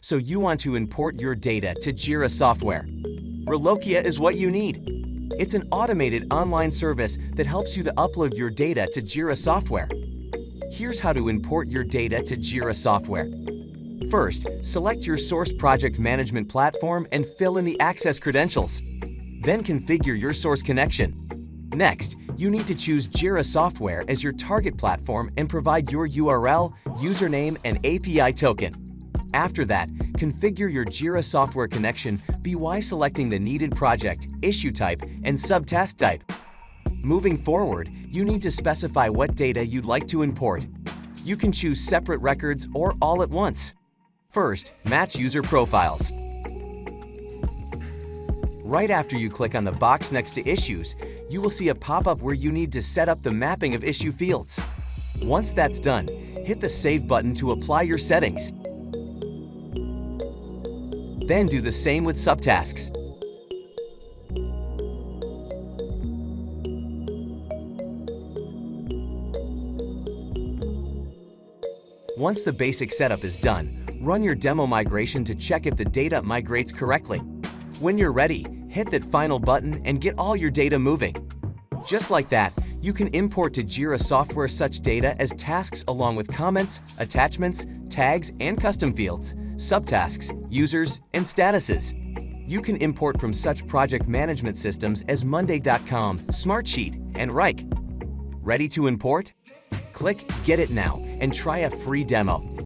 so you want to import your data to Jira Software. Relokia is what you need. It's an automated online service that helps you to upload your data to Jira Software. Here's how to import your data to Jira Software. First, select your source project management platform and fill in the access credentials. Then configure your source connection. Next, you need to choose Jira Software as your target platform and provide your URL, username, and API token. After that, configure your Jira Software connection by selecting the needed project, issue type, and subtask type. Moving forward, you need to specify what data you'd like to import. You can choose separate records or all at once. First, match user profiles. Right after you click on the box next to Issues, you will see a pop-up where you need to set up the mapping of issue fields. Once that's done, hit the Save button to apply your settings. Then do the same with subtasks. Once the basic setup is done, run your demo migration to check if the data migrates correctly. When you're ready, hit that Final button and get all your data moving. Just like that, you can import to Jira Software such data as tasks along with comments, attachments, tags, and custom fields, subtasks, users, and statuses. You can import from such project management systems as Monday.com, Smartsheet, and Rike. Ready to import? Click Get It Now and try a free demo.